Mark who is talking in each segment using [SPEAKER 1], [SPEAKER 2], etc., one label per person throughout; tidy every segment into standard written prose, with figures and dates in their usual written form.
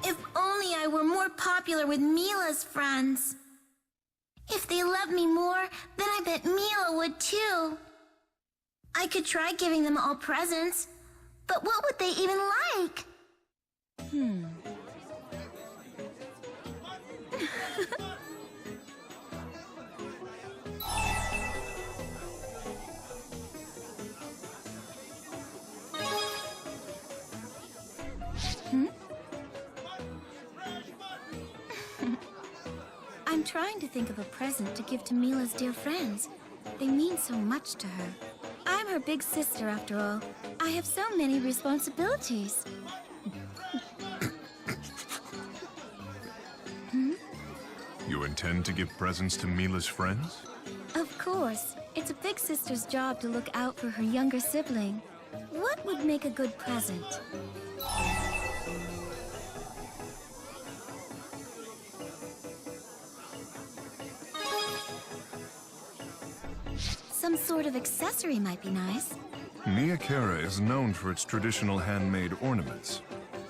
[SPEAKER 1] If only I were more popular with Mila's friends. If they loved me more, then I bet Mila would too. I could try giving them all presents, but what would they even like? I'm trying to think of a present to give to Mila's dear friends. They mean so much to her. I'm her big sister, after all. I have so many responsibilities.
[SPEAKER 2] You intend to give presents to Mila's friends?
[SPEAKER 1] Of course. It's a big sister's job to look out for her younger sibling. What would make a good present? Some sort of accessory might be nice.
[SPEAKER 2] Niakara is known for its traditional handmade ornaments.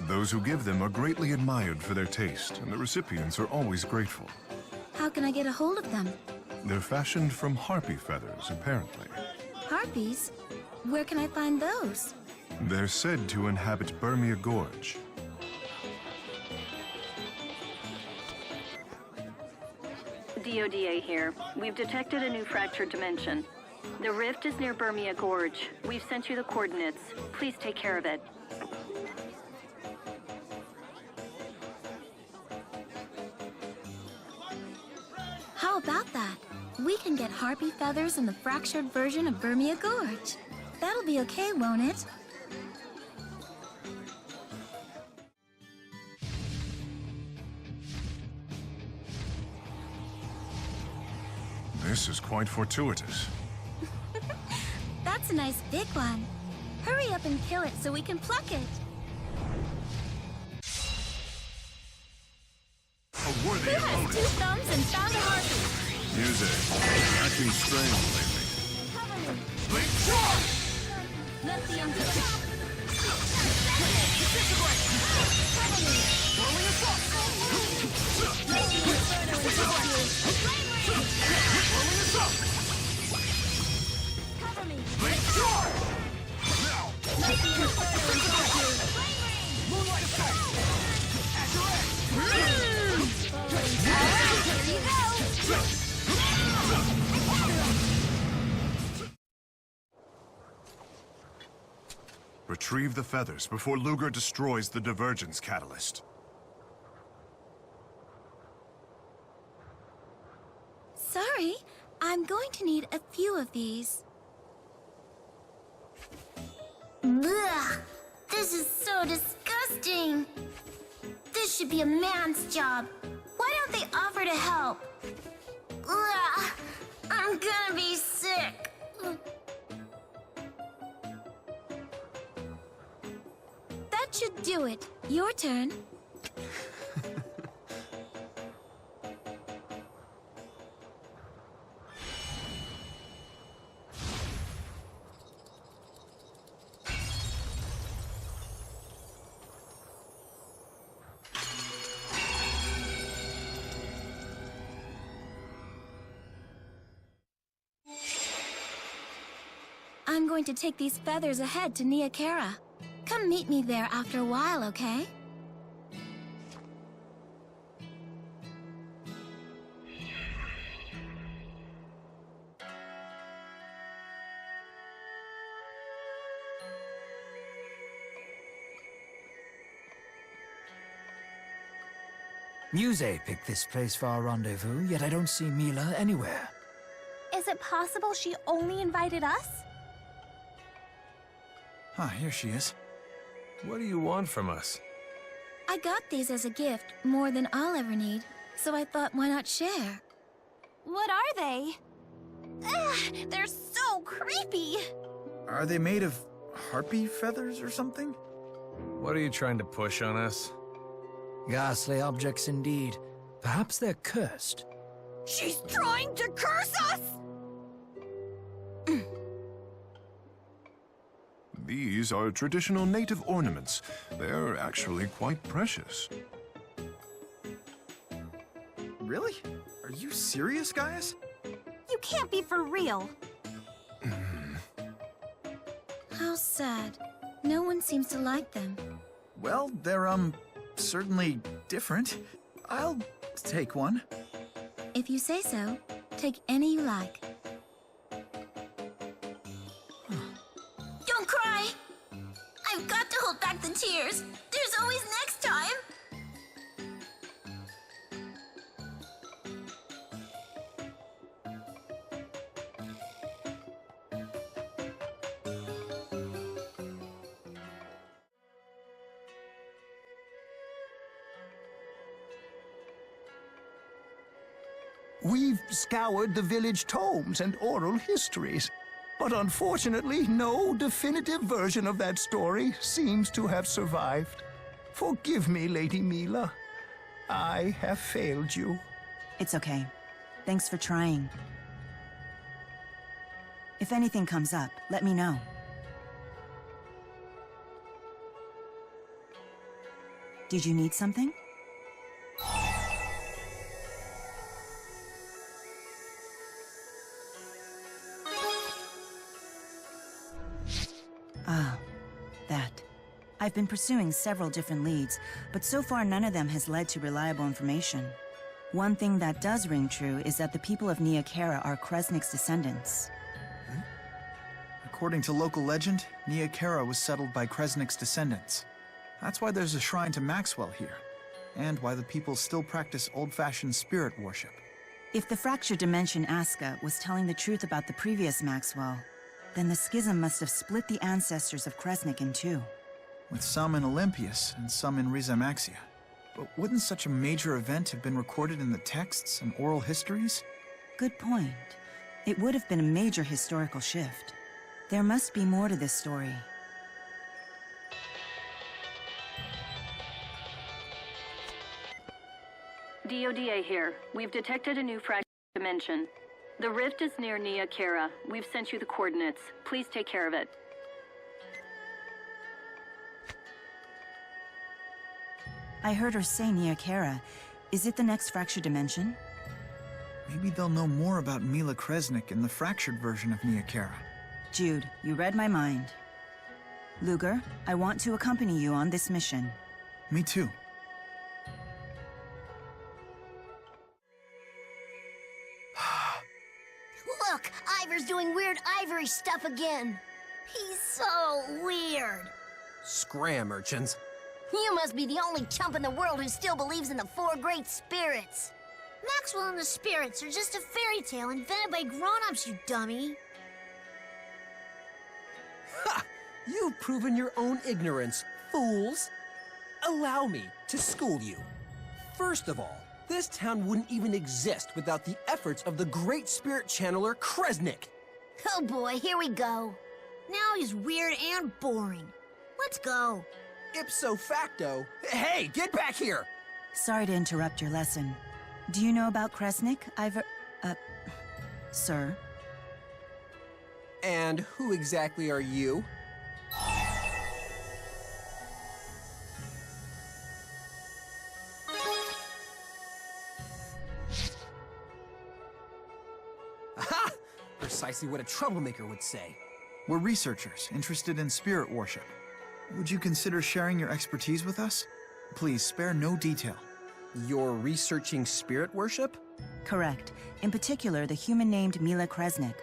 [SPEAKER 2] Those who give them are greatly admired for their taste, and the recipients are always grateful.
[SPEAKER 1] How can I get a hold of them?
[SPEAKER 2] They're fashioned from harpy feathers, apparently.
[SPEAKER 1] Harpies? Where can I find those?
[SPEAKER 2] They're said to inhabit Burmia Gorge.
[SPEAKER 3] DODA here. We've detected a new fractured dimension. The rift is near Burmia Gorge. We've sent you the coordinates. Please take care of it.
[SPEAKER 1] How about that? We can get harpy feathers in the fractured version of Burmia Gorge. That'll be okay, won't it?
[SPEAKER 2] This is quite fortuitous.
[SPEAKER 1] That's a nice big one. Hurry up and kill it so we can pluck it.
[SPEAKER 2] A worthy
[SPEAKER 1] Who has
[SPEAKER 2] opponent.
[SPEAKER 1] 2 thumbs and found a harpy?
[SPEAKER 2] Music. Acting strange lately.
[SPEAKER 1] Cover me.
[SPEAKER 2] Blink charge!
[SPEAKER 1] Let the undead.
[SPEAKER 4] Disintegrate!
[SPEAKER 1] Cover me.
[SPEAKER 4] Rolling assault!
[SPEAKER 1] Let the inferno engulf you.
[SPEAKER 4] Rolling assault!
[SPEAKER 1] Cover me.
[SPEAKER 4] Blink charge! Now!
[SPEAKER 1] Let the inferno engulf you.
[SPEAKER 4] Moonlight assault! At your edge!
[SPEAKER 1] Here you go.
[SPEAKER 2] Retrieve the feathers before Luger destroys the divergence catalyst.
[SPEAKER 1] Sorry, I'm going to need a few of these. Blech! This is so disgusting! This should be a man's job. Why don't they offer to help? Ugh, I'm gonna be sick. That should do it. Your turn. I'm going to take these feathers ahead to Niakara. Come meet me there after a while, okay?
[SPEAKER 5] Muse picked this place for our rendezvous, yet I don't see Mila anywhere.
[SPEAKER 6] Is it possible she only invited us?
[SPEAKER 5] Ah, here she is.
[SPEAKER 7] What do you want from us?
[SPEAKER 1] I got these as a gift, more than I'll ever need, so I thought why not share?
[SPEAKER 6] What are they? Ugh, they're so creepy!
[SPEAKER 8] Are they made of harpy feathers or something?
[SPEAKER 7] What are you trying to push on us?
[SPEAKER 5] Ghastly objects indeed. Perhaps they're cursed.
[SPEAKER 6] She's trying to curse us!
[SPEAKER 2] These are traditional native ornaments. They're actually quite precious.
[SPEAKER 8] Really? Are you serious, Gaius?
[SPEAKER 6] You can't be for real.
[SPEAKER 1] How sad. No one seems to like them.
[SPEAKER 8] Well, they're, certainly different. I'll take one.
[SPEAKER 1] If you say so, take any you like. Don't cry! I've got to hold back the tears. There's always next time.
[SPEAKER 9] We've scoured the village tomes and oral histories, but unfortunately, no definitive version of that story seems to have survived. Forgive me, Lady Mila. I have failed you.
[SPEAKER 10] It's okay. Thanks for trying. If anything comes up, let me know. Did you need something? Ah, that. I've been pursuing several different leads, but so far none of them has led to reliable information. One thing that does ring true is that the people of Nia Khera are Kresnik's descendants.
[SPEAKER 8] According to local legend, Nia Khera was settled by Kresnik's descendants. That's why there's a shrine to Maxwell here, and why the people still practice old-fashioned spirit worship.
[SPEAKER 10] If the fractured dimension Aska was telling the truth about the previous Maxwell, then the schism must have split the ancestors of Kresnik in two.
[SPEAKER 8] With some in Olympias and some in Rizamaxia. But wouldn't such a major event have been recorded in the texts and oral histories?
[SPEAKER 10] Good point. It would have been a major historical shift. There must be more to this story.
[SPEAKER 3] DODA here. We've detected a new fractured dimension. The rift is near Nia Khera. We've sent you the coordinates. Please take care of it.
[SPEAKER 10] I heard her say Nia Khera. Is it the next fractured dimension?
[SPEAKER 8] Maybe they'll know more about Mila Kresnik in the fractured version of Nia Khera.
[SPEAKER 10] Jude, you read my mind. Luger, I want to accompany you on this mission.
[SPEAKER 8] Me too.
[SPEAKER 11] Look, Ivor's doing weird ivory stuff again. He's so weird.
[SPEAKER 4] Scram, urchins.
[SPEAKER 11] You must be the only chump in the world who still believes in the four great spirits. Maxwell and the spirits are just a fairy tale invented by grown-ups, you dummy.
[SPEAKER 4] Ha! You've proven your own ignorance, fools. Allow me to school you. First of all, this town wouldn't even exist without the efforts of the great spirit channeler Kresnik.
[SPEAKER 11] Oh boy, here we go. Now he's weird and boring. Let's go.
[SPEAKER 4] Ipso facto, hey, get back here!
[SPEAKER 10] Sorry to interrupt your lesson. Do you know about Kresnik, sir?
[SPEAKER 4] And who exactly are you? Aha! Precisely what a troublemaker would say.
[SPEAKER 8] We're researchers interested in spirit worship. Would you consider sharing your expertise with us? Please spare no detail.
[SPEAKER 4] You're researching spirit worship?
[SPEAKER 10] Correct. In particular, the human named Mila Kresnik.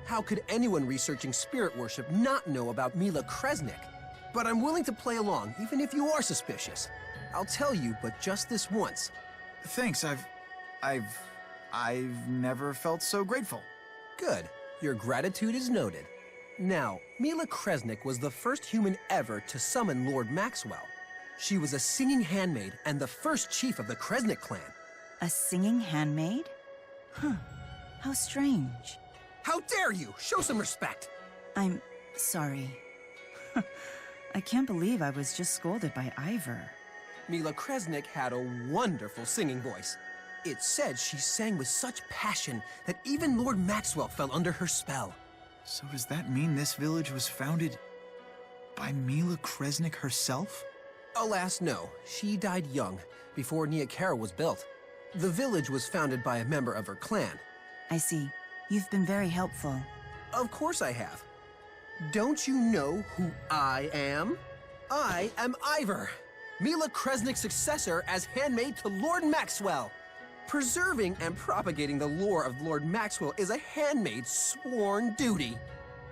[SPEAKER 4] How could anyone researching spirit worship not know about Mila Kresnik? But I'm willing to play along, even if you are suspicious. I'll tell you, but just this once.
[SPEAKER 8] Thanks, I've never felt so grateful.
[SPEAKER 4] Good. Your gratitude is noted. Now, Mila Kresnik was the first human ever to summon Lord Maxwell. She was a singing handmaid and the first chief of the Kresnik clan.
[SPEAKER 10] A singing handmaid? Huh. How strange.
[SPEAKER 4] How dare you! Show some respect!
[SPEAKER 10] I'm sorry. I can't believe I was just scolded by Ivor.
[SPEAKER 4] Mila Kresnik had a wonderful singing voice. It's said she sang with such passion that even Lord Maxwell fell under her spell.
[SPEAKER 8] So does that mean this village was founded by Mila Kresnik herself?
[SPEAKER 4] Alas, no. She died young, before Nia Kara was built. The village was founded by a member of her clan.
[SPEAKER 10] I see. You've been very helpful.
[SPEAKER 4] Of course I have. Don't you know who I am? I am Ivor, Mila Kresnik's successor as handmaid to Lord Maxwell. Preserving and propagating the lore of Lord Maxwell is a handmaid's sworn duty.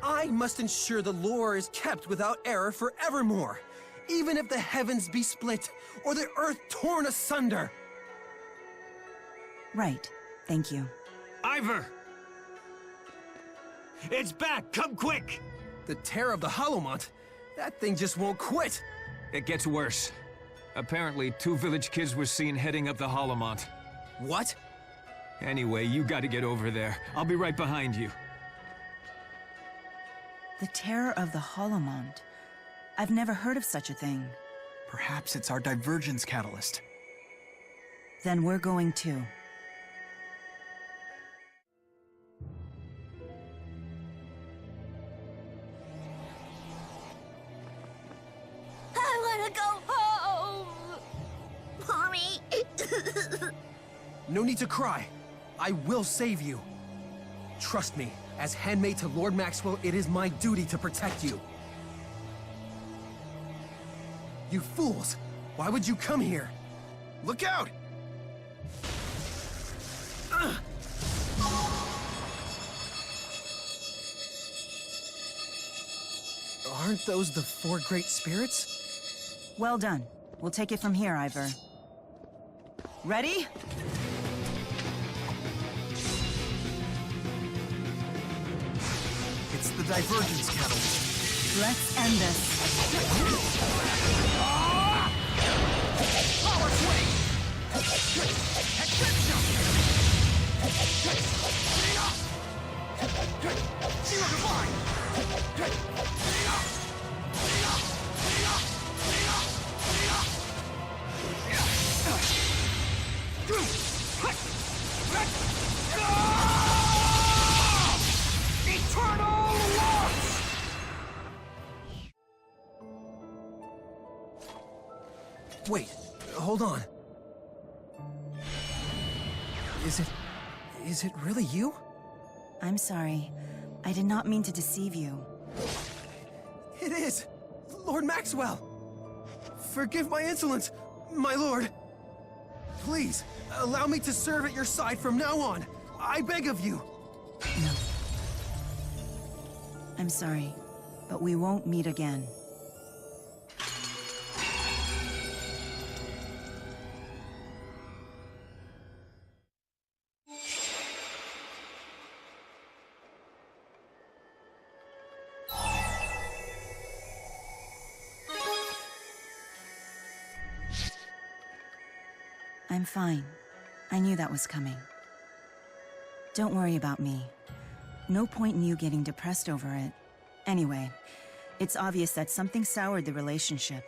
[SPEAKER 4] I must ensure the lore is kept without error forevermore, even if the heavens be split or the earth torn asunder.
[SPEAKER 10] Right. Thank you.
[SPEAKER 12] Ivor! It's back! Come quick!
[SPEAKER 4] The terror of the Hollowmont? That thing just won't quit!
[SPEAKER 12] It gets worse. Apparently, 2 village kids were seen heading up the Hollowmont.
[SPEAKER 4] What?
[SPEAKER 12] Anyway, you gotta get over there. I'll be right behind you.
[SPEAKER 10] The terror of the Hollowmont. I've never heard of such a thing.
[SPEAKER 8] Perhaps it's our divergence catalyst.
[SPEAKER 10] Then we're going too.
[SPEAKER 11] I wanna go home! Mommy!
[SPEAKER 4] No need to cry. I will save you. Trust me, as handmaid to Lord Maxwell, it is my duty to protect you. You fools! Why would you come here? Look out! Aren't those the 4 great spirits?
[SPEAKER 10] Well done. We'll take it from here, Ivor. Ready?
[SPEAKER 8] It's the divergence catalyst.
[SPEAKER 10] Let's end this.
[SPEAKER 8] Power swing! Zero divine! Eternal loss!
[SPEAKER 4] Wait, hold on. Is it really you?
[SPEAKER 10] I'm sorry. I did not mean to deceive you.
[SPEAKER 4] It is! Lord Maxwell! Forgive my insolence, my lord. Please, allow me to serve at your side from now on. I beg of you.
[SPEAKER 10] No. I'm sorry, but we won't meet again. I'm fine. I knew that was coming. Don't worry about me. No point in you getting depressed over it. Anyway, it's obvious that something soured the relationship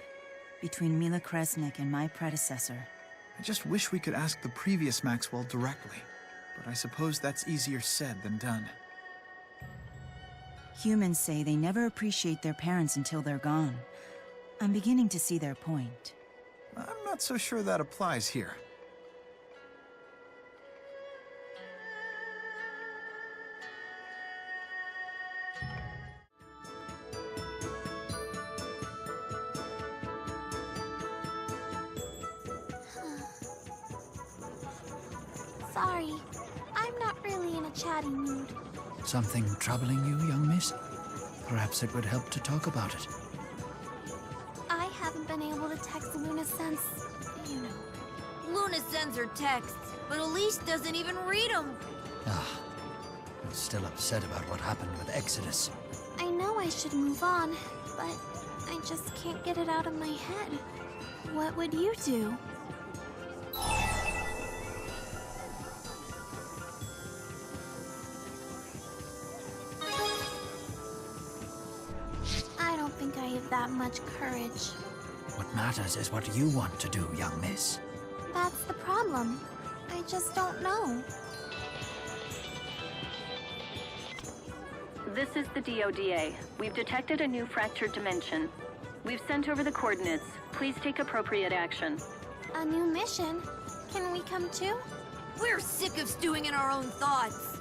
[SPEAKER 10] between Mila Kresnik and my predecessor.
[SPEAKER 8] I just wish we could ask the previous Maxwell directly, but I suppose that's easier said than done.
[SPEAKER 10] Humans say they never appreciate their parents until they're gone. I'm beginning to see their point.
[SPEAKER 8] I'm not so sure that applies here.
[SPEAKER 6] Sorry, I'm not really in a chatty mood.
[SPEAKER 5] Something troubling you, young miss? Perhaps it would help to talk about it.
[SPEAKER 6] I haven't been able to text Luna since, you know.
[SPEAKER 11] Luna sends her texts, but Elise doesn't even read them.
[SPEAKER 5] Ah, you're still upset about what happened with Exodus.
[SPEAKER 6] I know I should move on, but I just can't get it out of my head. What would you do? I don't think I have that much courage.
[SPEAKER 5] What matters is what you want to do, young miss.
[SPEAKER 6] That's the problem. I just don't know.
[SPEAKER 3] This is the DODA. We've detected a new fractured dimension. We've sent over the coordinates. Please take appropriate action.
[SPEAKER 6] A new mission? Can we come too?
[SPEAKER 11] We're sick of stewing in our own thoughts.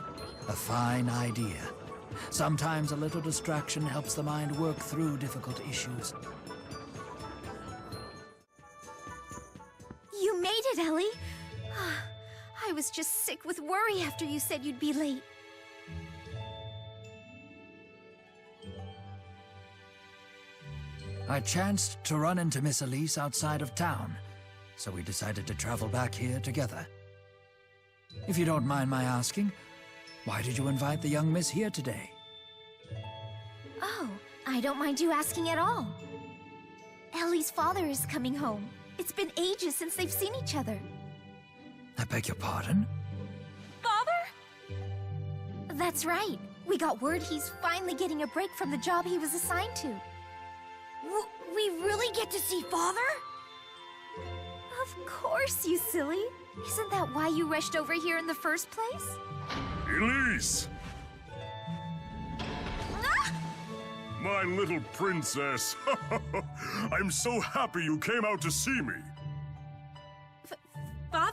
[SPEAKER 5] A fine idea. Sometimes a little distraction helps the mind work through difficult issues.
[SPEAKER 6] You made it, Ellie! I was just sick with worry after you said you'd be late.
[SPEAKER 5] I chanced to run into Miss Elise outside of town, so we decided to travel back here together. If you don't mind my asking, why did you invite the young miss here today?
[SPEAKER 6] Oh, I don't mind you asking at all. Ellie's father is coming home. It's been ages since they've seen each other.
[SPEAKER 5] I beg your pardon?
[SPEAKER 6] Father? That's right. We got word he's finally getting a break from the job he was assigned to.
[SPEAKER 11] We really get to see Father?
[SPEAKER 6] Of course, you silly. Isn't that why you rushed over here in the first place?
[SPEAKER 2] Elise! My little princess! I'm so happy you came out to see me!
[SPEAKER 6] Father?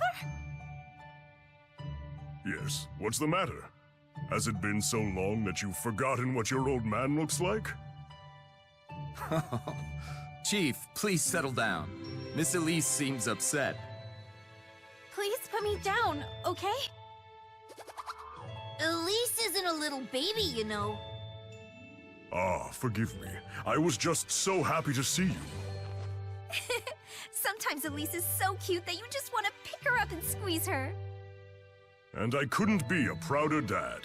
[SPEAKER 2] Yes, what's the matter? Has it been so long that you've forgotten what your old man looks like?
[SPEAKER 13] Chief, please settle down. Miss Elise seems upset.
[SPEAKER 6] Please put me down, okay?
[SPEAKER 11] Elise isn't a little baby, you know.
[SPEAKER 2] Ah, forgive me. I was just so happy to see you.
[SPEAKER 6] Sometimes Elise is so cute that you just want to pick her up and squeeze her.
[SPEAKER 2] And I couldn't be a prouder dad.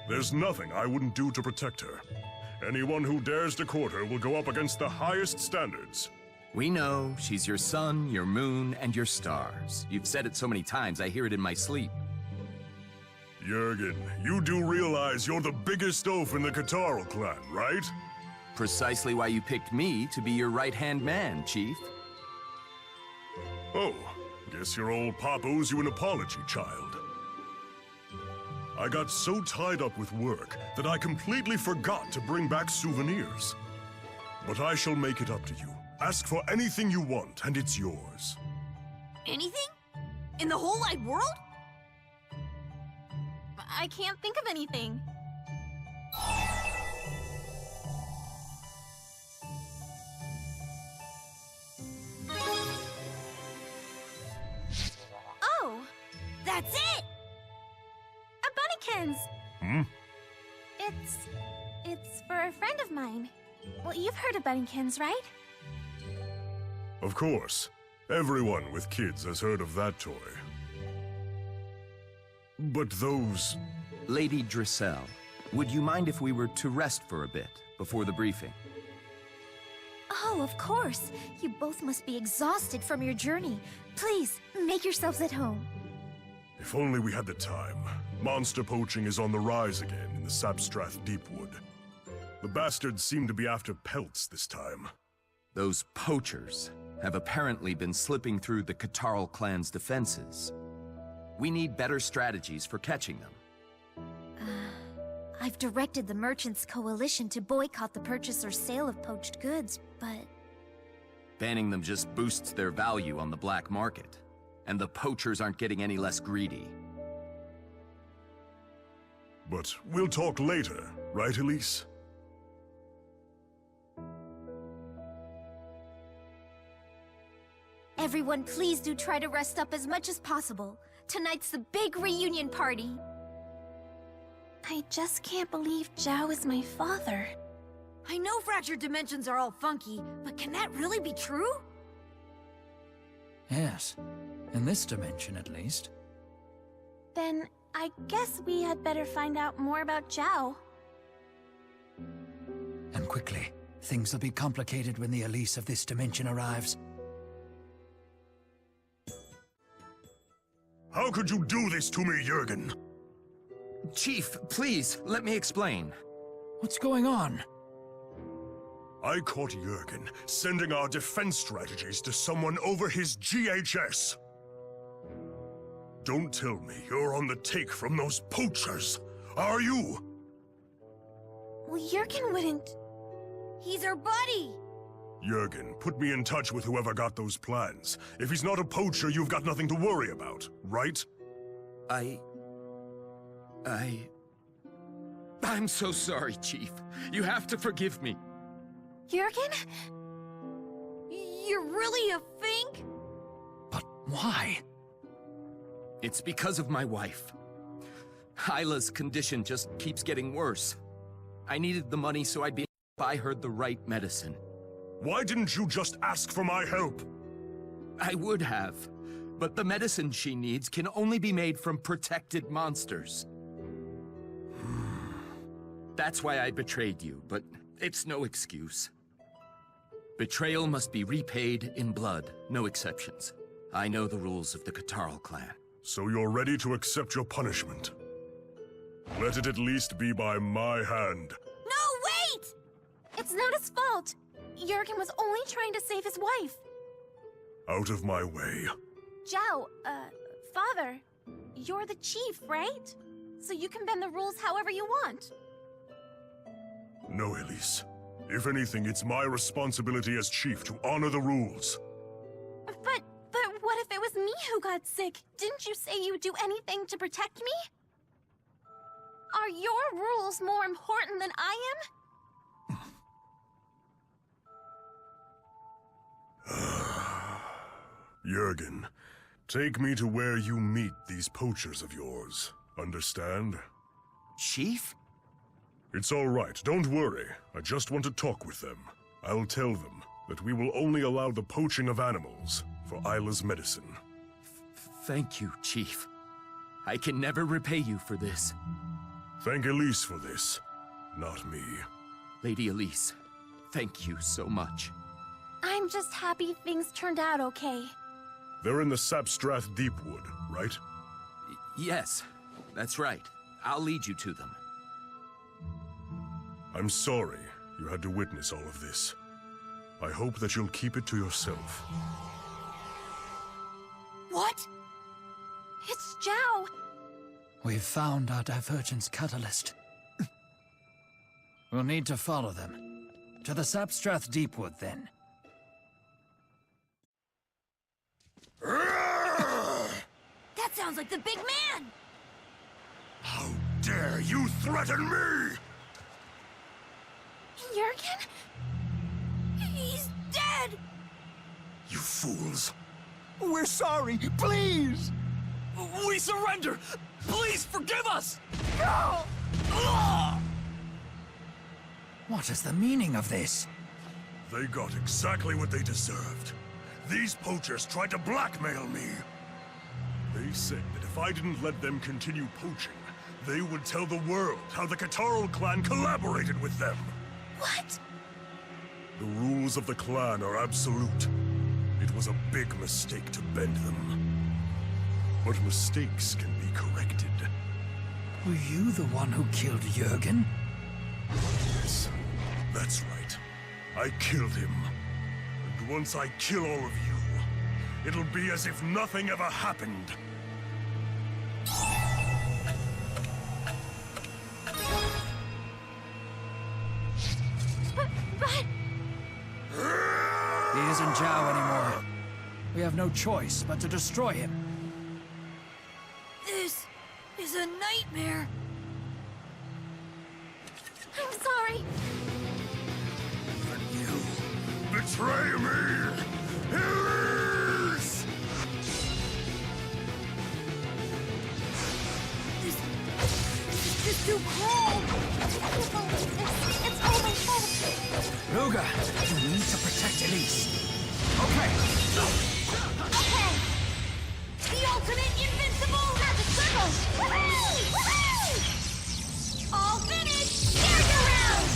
[SPEAKER 2] There's nothing I wouldn't do to protect her. Anyone who dares to court her will go up against the highest standards.
[SPEAKER 13] We know she's your sun, your moon, and your stars. You've said it so many times, I hear it in my sleep.
[SPEAKER 2] Jurgen, you do realize you're the biggest oaf in the Catarl clan, right?
[SPEAKER 13] Precisely why you picked me to be your right-hand man, Chief.
[SPEAKER 2] Oh, guess your old pop owes you an apology, child. I got so tied up with work that I completely forgot to bring back souvenirs. But I shall make it up to you. Ask for anything you want, and it's yours.
[SPEAKER 11] Anything? In the whole wide world?
[SPEAKER 6] I can't think of anything. Oh!
[SPEAKER 11] That's it!
[SPEAKER 6] A Bunnykins!
[SPEAKER 2] Hmm?
[SPEAKER 6] It's for a friend of mine. Well, you've heard of Bunnykins, right?
[SPEAKER 2] Of course. Everyone with kids has heard of that toy. But those...
[SPEAKER 13] Lady Drissel, would you mind if we were to rest for a bit before the briefing?
[SPEAKER 6] Oh, of course. You both must be exhausted from your journey. Please, make yourselves at home.
[SPEAKER 2] If only we had the time. Monster poaching is on the rise again in the Sapstrath Deepwood. The bastards seem to be after pelts this time.
[SPEAKER 13] Those poachers have apparently been slipping through the Catarl clan's defenses. We need better strategies for catching them.
[SPEAKER 6] I've directed the Merchants Coalition to boycott the purchase or sale of poached goods, but...
[SPEAKER 13] Banning them just boosts their value on the black market, and the poachers aren't getting any less greedy.
[SPEAKER 2] But we'll talk later, right, Elise?
[SPEAKER 6] Everyone, please do try to rest up as much as possible. Tonight's the big reunion party. I just can't believe Zhao is my father.
[SPEAKER 11] I know fractured dimensions are all funky, but can that really be true?
[SPEAKER 5] Yes. In this dimension, at least.
[SPEAKER 6] Then I guess we had better find out more about Zhao.
[SPEAKER 5] And quickly. Things will be complicated when the Elise of this dimension arrives.
[SPEAKER 2] How could you do this to me, Jurgen?
[SPEAKER 13] Chief, please, let me explain.
[SPEAKER 5] What's going on?
[SPEAKER 2] I caught Jurgen sending our defense strategies to someone over his GHS. Don't tell me you're on the take from those poachers, are you?
[SPEAKER 6] Well, Jurgen wouldn't. He's our buddy.
[SPEAKER 2] Jurgen, put me in touch with whoever got those plans. If he's not a poacher, you've got nothing to worry about, right?
[SPEAKER 13] I'm so sorry, Chief. You have to forgive me.
[SPEAKER 6] Jurgen? You're really a Fink?
[SPEAKER 5] But why?
[SPEAKER 13] It's because of my wife. Hyla's condition just keeps getting worse. I needed the money so I'd be able to buy her the right medicine.
[SPEAKER 2] Why didn't you just ask for my help?
[SPEAKER 13] I would have, but the medicine she needs can only be made from protected monsters. That's why I betrayed you, but it's no excuse. Betrayal must be repaid in blood, no exceptions. I know the rules of the Catarl clan.
[SPEAKER 2] So you're ready to accept your punishment? Let it at least be by my hand.
[SPEAKER 6] No, wait! It's not his fault. Jurgen was only trying to save his wife.
[SPEAKER 2] Out of my way.
[SPEAKER 6] Zhao, Father, you're the chief, right? So you can bend the rules however you want.
[SPEAKER 2] No, Elise. If anything, it's my responsibility as chief to honor the rules.
[SPEAKER 6] But what if it was me who got sick? Didn't you say you would do anything to protect me? Are your rules more important than I am?
[SPEAKER 2] Jurgen, take me to where you meet these poachers of yours. Understand?
[SPEAKER 13] Chief?
[SPEAKER 2] It's all right, don't worry. I just want to talk with them. I'll tell them that we will only allow the poaching of animals for Isla's medicine.
[SPEAKER 13] Thank you, Chief. I can never repay you for this.
[SPEAKER 2] Thank Elise for this, not me.
[SPEAKER 13] Lady Elise, thank you so much.
[SPEAKER 6] I'm just happy things turned out okay.
[SPEAKER 2] They're in the Sapstrath Deepwood, right?
[SPEAKER 13] Yes, that's right. I'll lead you to them.
[SPEAKER 2] I'm sorry you had to witness all of this. I hope that you'll keep it to yourself.
[SPEAKER 6] What? It's Zhao!
[SPEAKER 5] We've found our divergence catalyst. We'll need to follow them. To the Sapstrath Deepwood, then.
[SPEAKER 6] That sounds like the big man!
[SPEAKER 2] How dare you threaten me!
[SPEAKER 6] Jurgen? He's dead!
[SPEAKER 2] You fools!
[SPEAKER 9] We're sorry, please!
[SPEAKER 12] We surrender! Please forgive us!
[SPEAKER 9] No!
[SPEAKER 5] What is the meaning of this?
[SPEAKER 2] They got exactly what they deserved. These poachers tried to blackmail me. They said that if I didn't let them continue poaching, they would tell the world how the Catarl clan collaborated with them.
[SPEAKER 6] What?
[SPEAKER 2] The rules of the clan are absolute. It was a big mistake to bend them. But mistakes can be corrected.
[SPEAKER 5] Were you the one who killed Jurgen?
[SPEAKER 2] Yes, that's right. I killed him. And once I kill all of you, it'll be as if nothing ever happened.
[SPEAKER 6] But...
[SPEAKER 5] He isn't Zhao anymore. We have no choice but to destroy him.
[SPEAKER 6] This is a nightmare. I'm sorry.
[SPEAKER 2] Then you betray me! Elise!
[SPEAKER 6] This is just too cold. I can't believe this. It's all my fault.
[SPEAKER 5] Luga, you need to protect Elise.
[SPEAKER 6] Okay. The ultimate invincible magic circle. Woohoo! Woohoo! All finished. Here's your round.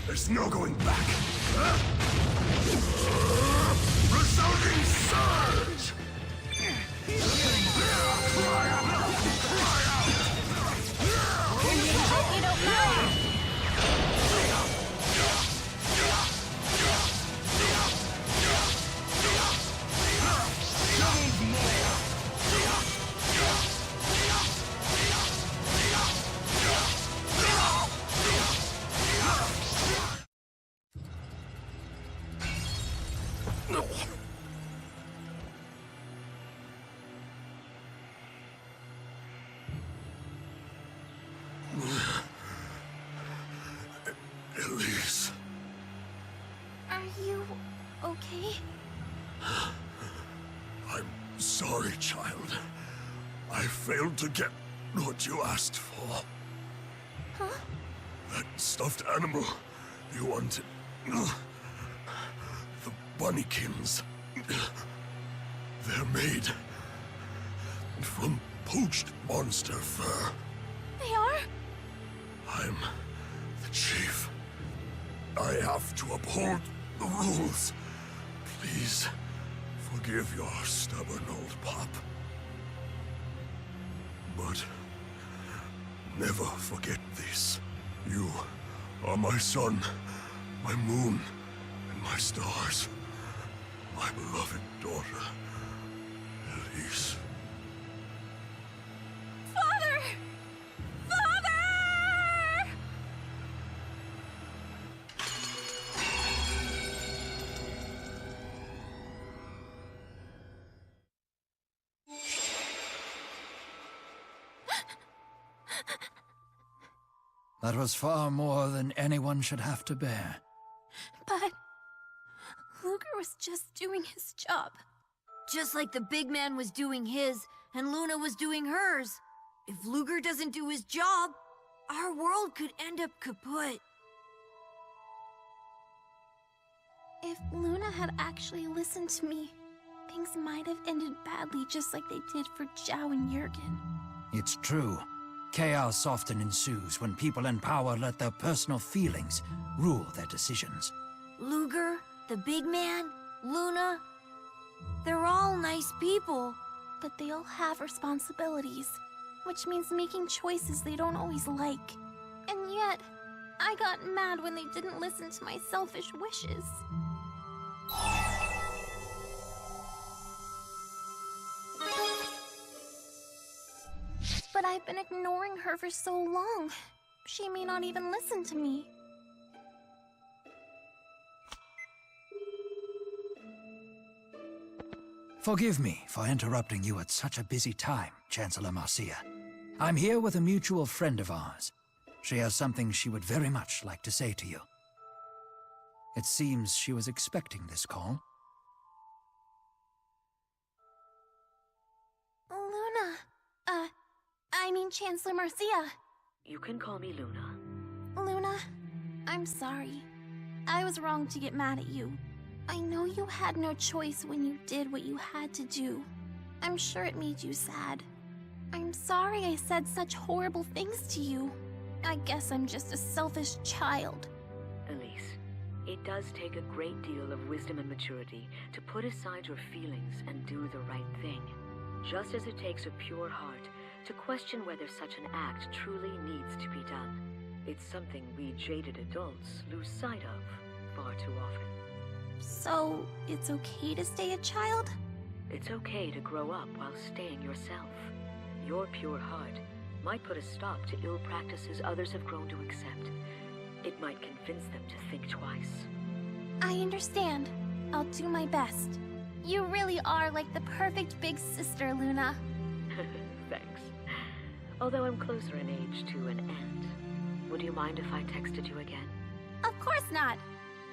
[SPEAKER 2] There's no going back. Resounding surge!
[SPEAKER 6] okay?
[SPEAKER 2] I'm sorry, child. I failed to get what you asked for.
[SPEAKER 6] Huh?
[SPEAKER 2] That stuffed animal you wanted. The bunnykins. They're made from poached monster fur.
[SPEAKER 6] They are?
[SPEAKER 2] I'm the chief. I have to uphold the rules. Please, forgive your stubborn old pop. But never forget this. You are my sun, my moon, and my stars. My beloved daughter, Elise.
[SPEAKER 6] Father! Father!
[SPEAKER 5] That was far more than anyone should have to bear.
[SPEAKER 6] But Luger was just doing his job.
[SPEAKER 14] Just like the big man was doing his, and Luna was doing hers. If Luger doesn't do his job, our world could end up kaput.
[SPEAKER 6] If Luna had actually listened to me, things might have ended badly just like they did for Zhao and Jurgen.
[SPEAKER 5] It's true. Chaos often ensues when people in power let their personal feelings rule their decisions.
[SPEAKER 14] Luger, the big man, Luna, they're all nice people.
[SPEAKER 6] But they all have responsibilities, which means making choices they don't always like. And yet, I got mad when they didn't listen to my selfish wishes. But I've been ignoring her for so long. She may not even listen to me.
[SPEAKER 5] Forgive me for interrupting you at such a busy time, Chancellor Marcia. I'm here with a mutual friend of ours. She has something she would very much like to say to you. It seems she was expecting this call.
[SPEAKER 6] Luna. I mean Chancellor Marcia.
[SPEAKER 3] You can call me Luna.
[SPEAKER 6] Luna, I'm sorry. I was wrong to get mad at you. I know you had no choice when you did what you had to do. I'm sure it made you sad. I'm sorry I said such horrible things to you. I guess I'm just a selfish child.
[SPEAKER 3] Elise, it does take a great deal of wisdom and maturity to put aside your feelings and do the right thing. Just as it takes a pure heart to question whether such an act truly needs to be done. It's something we jaded adults lose sight of far too often.
[SPEAKER 6] So, it's okay to stay a child?
[SPEAKER 3] It's okay to grow up while staying yourself. Your pure heart might put a stop to ill practices others have grown to accept. It might convince them to think twice.
[SPEAKER 6] I understand. I'll do my best. You really are like the perfect big sister, Luna.
[SPEAKER 3] Thanks. Although I'm closer in age to an end. Would you mind if I texted you again?
[SPEAKER 6] Of course not.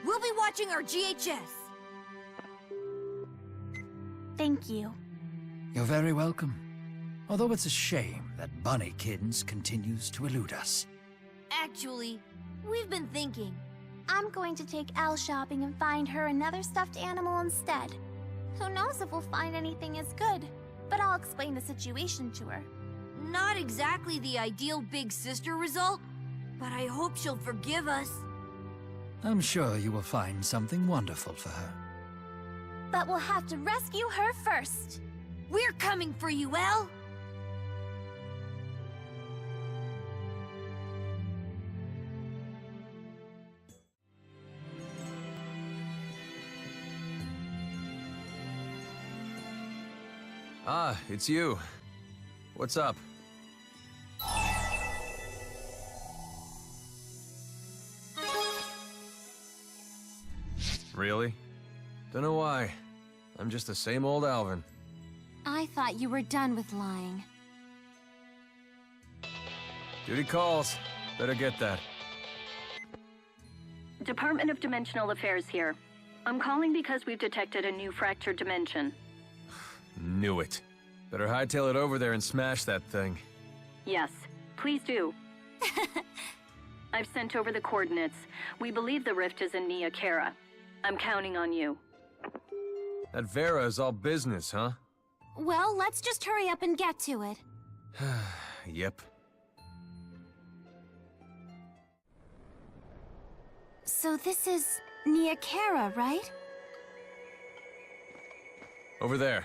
[SPEAKER 14] We'll be watching our GHS.
[SPEAKER 6] Thank you.
[SPEAKER 5] You're very welcome. Although it's a shame that Bunnykins continues to elude us.
[SPEAKER 14] Actually, we've been thinking.
[SPEAKER 6] I'm going to take Elle shopping and find her another stuffed animal instead. Who knows if we'll find anything as good, but I'll explain the situation to her.
[SPEAKER 14] Not exactly the ideal big sister result, but I hope she'll forgive us.
[SPEAKER 5] I'm sure you will find something wonderful for her.
[SPEAKER 6] But we'll have to rescue her first.
[SPEAKER 14] We're coming for you, Elle!
[SPEAKER 7] Ah, it's you. What's up? Really? Dunno why. I'm just the same old Alvin.
[SPEAKER 6] I thought you were done with lying.
[SPEAKER 7] Duty calls. Better get that.
[SPEAKER 3] Department of Dimensional Affairs here.
[SPEAKER 15] I'm calling because we've detected a new fractured dimension.
[SPEAKER 7] Knew it. Better hightail it over there and smash that thing.
[SPEAKER 15] Yes, please do. I've sent over the coordinates. We believe the rift is in Nia Kara. I'm counting on you.
[SPEAKER 7] That Vera is all business, huh?
[SPEAKER 6] Well, let's just hurry up and get to it.
[SPEAKER 7] Yep.
[SPEAKER 6] So this is Nia Kara, right?
[SPEAKER 7] Over there.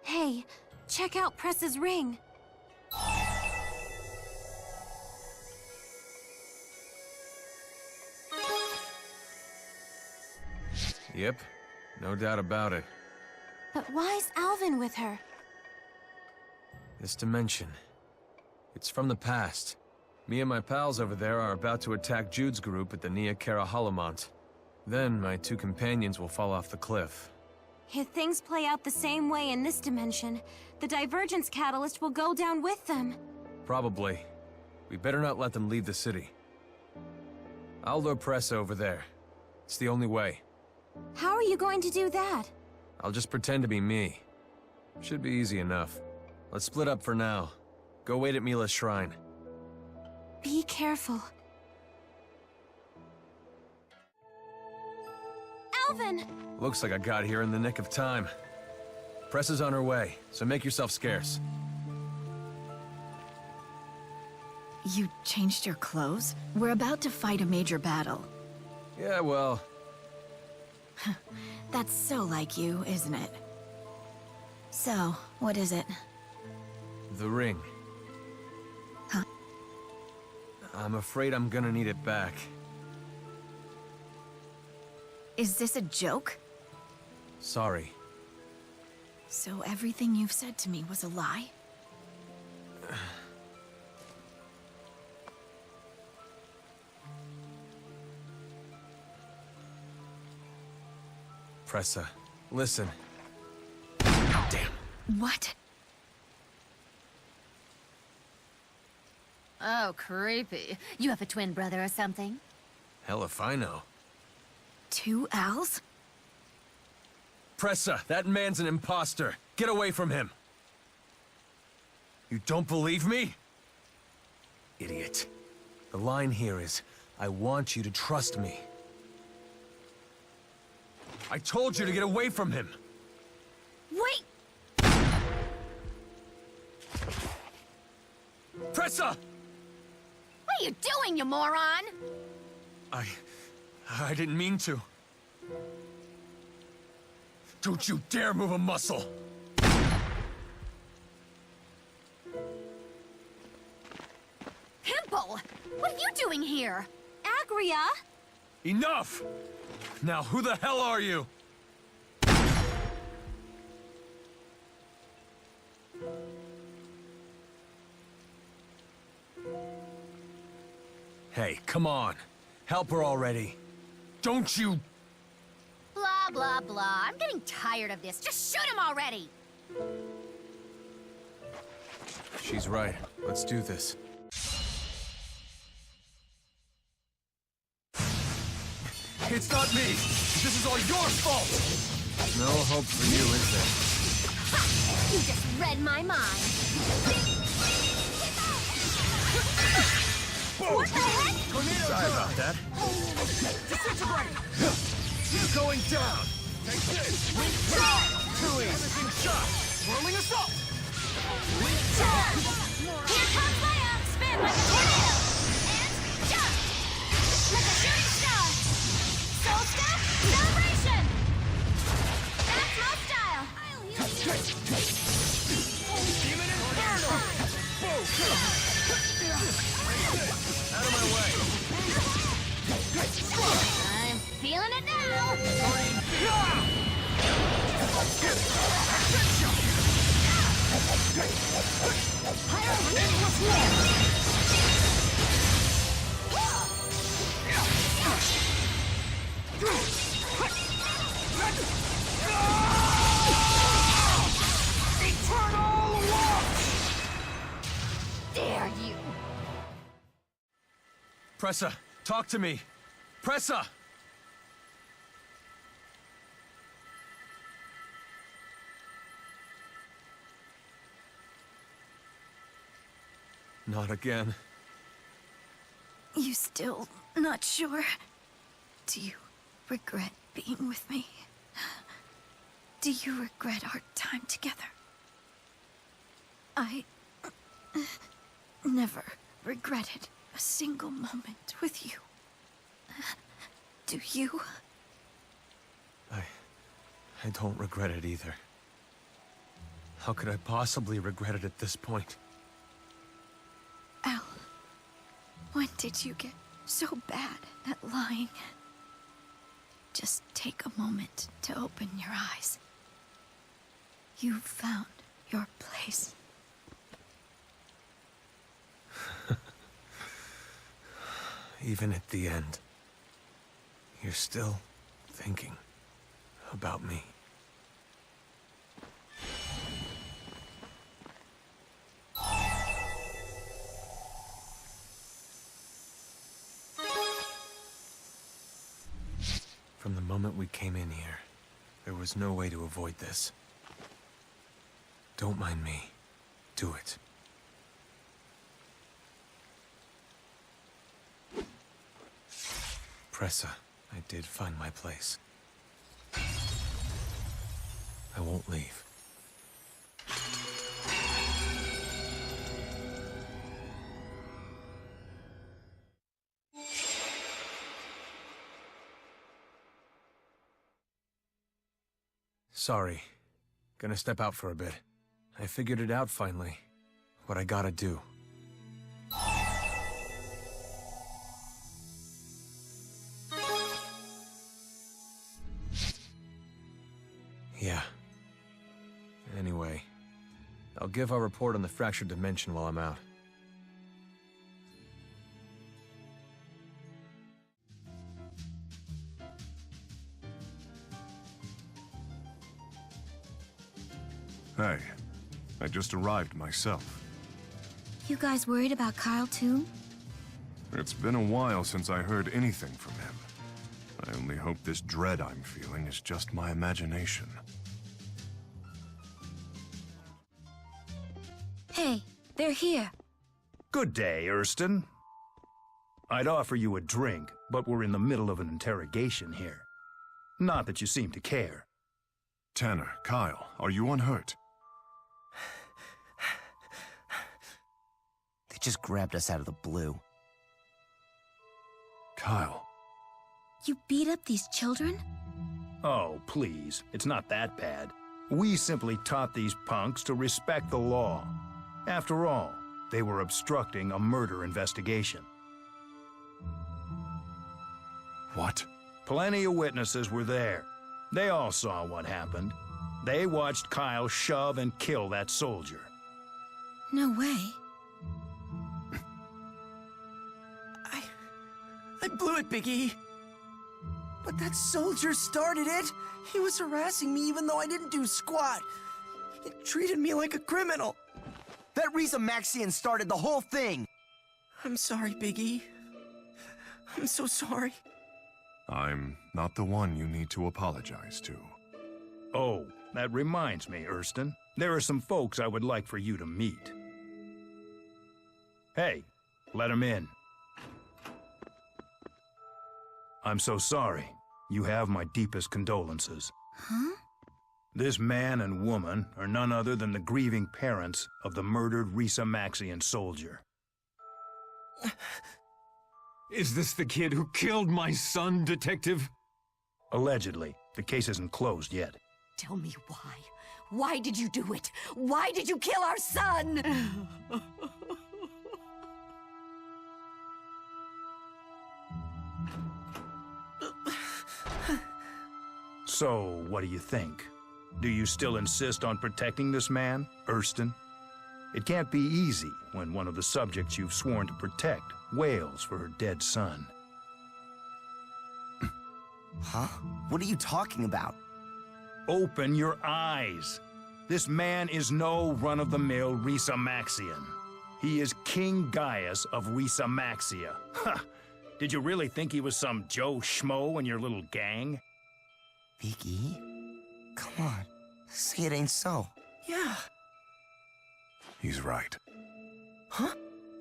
[SPEAKER 6] Hey, check out Press's ring.
[SPEAKER 7] Yep, no doubt about it.
[SPEAKER 6] But why's Alvin with her?
[SPEAKER 7] This dimension. It's from the past. Me and my pals over there are about to attack Jude's group at the Nia Kara Holomont. Then my two companions will fall off the cliff.
[SPEAKER 6] If things play out the same way in this dimension, the Divergence Catalyst will go down with them.
[SPEAKER 7] Probably. We better not let them leave the city. I'll lure Pressa over there. It's the only way.
[SPEAKER 6] How are you going to do that?
[SPEAKER 7] I'll just pretend to be me. Should be easy enough. Let's split up for now. Go wait at Mila's shrine.
[SPEAKER 6] Be careful. Alvin!
[SPEAKER 7] Looks like I got here in the nick of time. Pressa's on her way, so make yourself scarce.
[SPEAKER 16] You changed your clothes? We're about to fight a major battle.
[SPEAKER 7] Yeah, well...
[SPEAKER 16] That's so like you, isn't it? So, what is it?
[SPEAKER 7] The ring.
[SPEAKER 16] Huh?
[SPEAKER 7] I'm afraid I'm gonna need it back.
[SPEAKER 16] Is this a joke?
[SPEAKER 7] Sorry.
[SPEAKER 16] So everything you've said to me was a lie?
[SPEAKER 7] Pressa, listen. Damn.
[SPEAKER 16] What?
[SPEAKER 17] Oh, creepy. You have a twin brother or something?
[SPEAKER 7] Hell if I know.
[SPEAKER 16] 2 Als?
[SPEAKER 7] Pressa, that man's an imposter. Get away from him. You don't believe me? Idiot. The line here is, I want you to trust me. I told you to get away from him.
[SPEAKER 6] Wait!
[SPEAKER 7] Pressa!
[SPEAKER 17] What are you doing, you moron?
[SPEAKER 7] I didn't mean to. Don't you dare move a muscle!
[SPEAKER 17] Pimple! What are you doing here?
[SPEAKER 6] Agria!
[SPEAKER 7] Enough! Now who the hell are you? Hey, come on. Help her already. Don't you...
[SPEAKER 17] Blah, blah, blah. I'm getting tired of this. Just shoot him already!
[SPEAKER 7] She's right. Let's do this. It's not me! This is all your fault! No hope for you, is there?
[SPEAKER 17] Ha! You just read my mind. What the heck?
[SPEAKER 7] Sorry about that.
[SPEAKER 17] Disintegrate!
[SPEAKER 7] You're going down!
[SPEAKER 17] Take this!
[SPEAKER 7] Too easy! Everything shot!
[SPEAKER 17] Whirling assault! Here comes Leia! Spin like a tornado! And jump! Like a shooting star! Soul step! Celebration! That's my style! I'll heal you!
[SPEAKER 7] Demon Inferno! Out of my way!
[SPEAKER 17] I'm feeling it now! Eternal Watch! Dare
[SPEAKER 7] Pressa, talk to me! Pressa! Not again.
[SPEAKER 16] You still not sure? Do you regret being with me? Do you regret our time together? I never regretted a single moment with you. Do you?
[SPEAKER 7] I don't regret it either. How could I possibly regret it at this point?
[SPEAKER 16] Al, when did you get so bad at lying? Just take a moment to open your eyes. You found your place.
[SPEAKER 7] Even at the end, you're still thinking about me. From the moment we came in here, there was no way to avoid this. Don't mind me. Do it. Pressa, I did find my place. I won't leave. Sorry. Gonna step out for a bit. I figured it out finally. What I gotta do. Yeah. Anyway, I'll give our report on the fractured dimension while I'm out.
[SPEAKER 2] Hey, I just arrived myself.
[SPEAKER 1] You guys worried about Kyle too?
[SPEAKER 2] It's been a while since I heard anything from him. I only hope this dread I'm feeling is just my imagination.
[SPEAKER 1] Hey, they're here.
[SPEAKER 9] Good day, Erston. I'd offer you a drink, but we're in the middle of an interrogation here. Not that you seem to care.
[SPEAKER 2] Tanner, Kyle, are you unhurt?
[SPEAKER 18] They just grabbed us out of the blue.
[SPEAKER 2] Kyle.
[SPEAKER 1] You beat up these children?
[SPEAKER 9] Oh, please. It's not that bad. We simply taught these punks to respect the law. After all, they were obstructing a murder investigation.
[SPEAKER 2] What?
[SPEAKER 9] Plenty of witnesses were there. They all saw what happened. They watched Kyle shove and kill that soldier.
[SPEAKER 1] No way.
[SPEAKER 4] I blew it, Biggie. But that soldier started it. He was harassing me even though I didn't do squat. He treated me like a criminal.
[SPEAKER 18] That Risa Maxian started the whole thing.
[SPEAKER 4] I'm sorry, Biggie. I'm so sorry.
[SPEAKER 2] I'm not the one you need to apologize to.
[SPEAKER 9] Oh, that reminds me, Erston. There are some folks I would like for you to meet. Hey, let them in. I'm so sorry. You have my deepest condolences.
[SPEAKER 1] Huh?
[SPEAKER 9] This man and woman are none other than the grieving parents of the murdered Risa Maxian soldier.
[SPEAKER 12] Is this the kid who killed my son, Detective?
[SPEAKER 9] Allegedly. The case isn't closed yet.
[SPEAKER 14] Tell me why. Why did you do it? Why did you kill our son?
[SPEAKER 9] So, what do you think? Do you still insist on protecting this man, Erston? It can't be easy when one of the subjects you've sworn to protect wails for her dead son.
[SPEAKER 18] Huh? What are you talking about?
[SPEAKER 9] Open your eyes. This man is no run-of-the-mill Risa Maxian. He is King Gaius of Risa Maxia. Ha!
[SPEAKER 19] Did you really think he was some Joe Schmo in your little gang?
[SPEAKER 18] Biggie? Come on. Say it ain't so.
[SPEAKER 4] Yeah.
[SPEAKER 2] He's right.
[SPEAKER 19] Huh?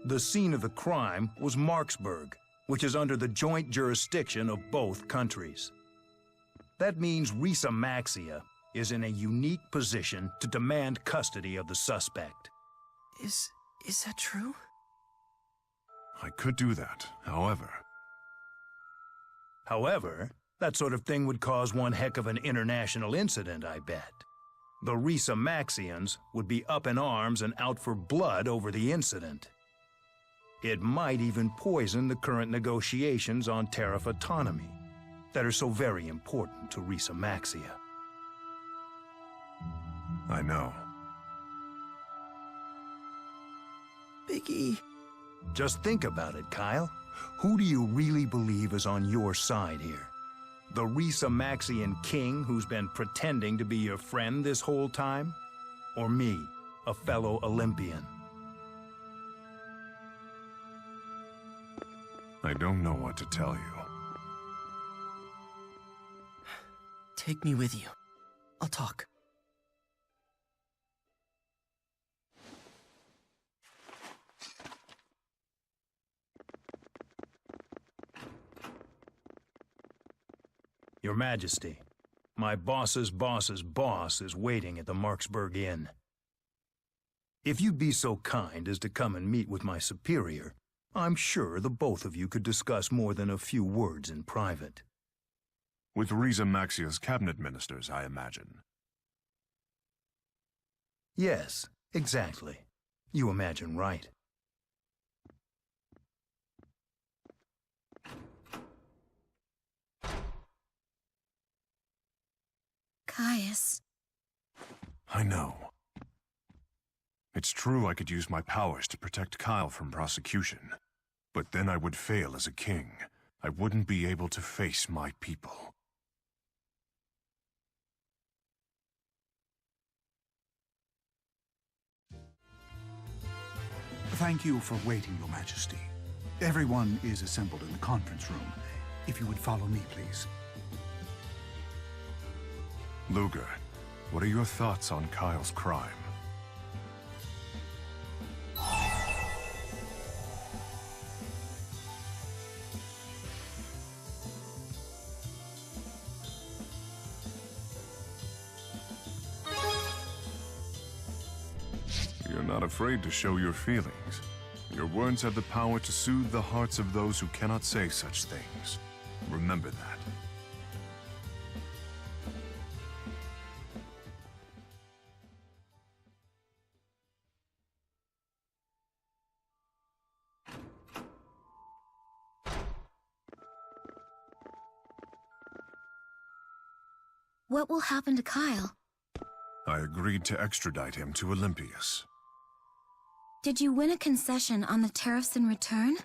[SPEAKER 19] The scene of the crime was Marksburg, which is under the joint jurisdiction of both countries. That means Risa Maxia is in a unique position to demand custody of the suspect.
[SPEAKER 4] Is that true?
[SPEAKER 2] I could do that, however...
[SPEAKER 19] However, that sort of thing would cause one heck of an international incident, I bet. The Risa Maxians would be up in arms and out for blood over the incident. It might even poison the current negotiations on tariff autonomy that are so very important to Risa Maxia.
[SPEAKER 2] I know.
[SPEAKER 4] Biggie.
[SPEAKER 19] Just think about it, Kyle. Who do you really believe is on your side here? The Risa Maxian king who's been pretending to be your friend this whole time? Or me, a fellow Olympian?
[SPEAKER 2] I don't know what to tell you.
[SPEAKER 4] Take me with you. I'll talk.
[SPEAKER 19] Your Majesty, my boss's boss's boss is waiting at the Marksburg Inn. If you'd be so kind as to come and meet with my superior, I'm sure the both of you could discuss more than a few words in private.
[SPEAKER 2] With Risa Maxia's cabinet ministers, I imagine.
[SPEAKER 19] Yes, exactly. You imagine right.
[SPEAKER 1] Caius.
[SPEAKER 2] I know. It's true I could use my powers to protect Kyle from prosecution, but then I would fail as a king. I wouldn't be able to face my people.
[SPEAKER 9] Thank you for waiting, Your Majesty. Everyone is assembled in the conference room. If you would follow me, please.
[SPEAKER 2] Luger, what are your thoughts on Kyle's crime? You're not afraid to show your feelings. Your words have the power to soothe the hearts of those who cannot say such things. Remember that.
[SPEAKER 1] What will happen to Kyle?
[SPEAKER 2] I agreed to extradite him to Olympias.
[SPEAKER 1] Did you win a concession on the tariffs in return?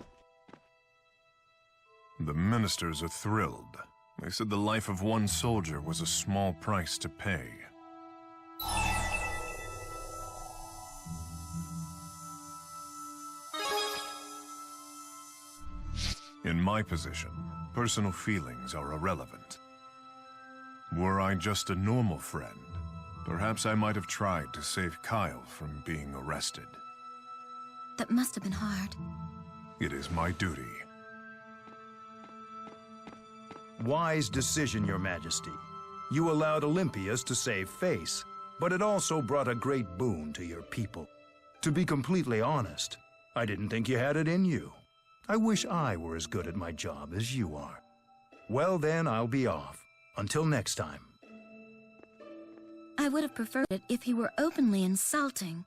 [SPEAKER 2] The ministers are thrilled. They said the life of one soldier was a small price to pay. In my position, personal feelings are irrelevant. Were I just a normal friend, perhaps I might have tried to save Kyle from being arrested.
[SPEAKER 1] That must have been hard.
[SPEAKER 2] It is my duty.
[SPEAKER 19] Wise decision, Your Majesty. You allowed Olympias to save face, but it also brought a great boon to your people. To be completely honest, I didn't think you had it in you. I wish I were as good at my job as you are. Well then, I'll be off. Until next time.
[SPEAKER 1] I would have preferred it if he were openly insulting.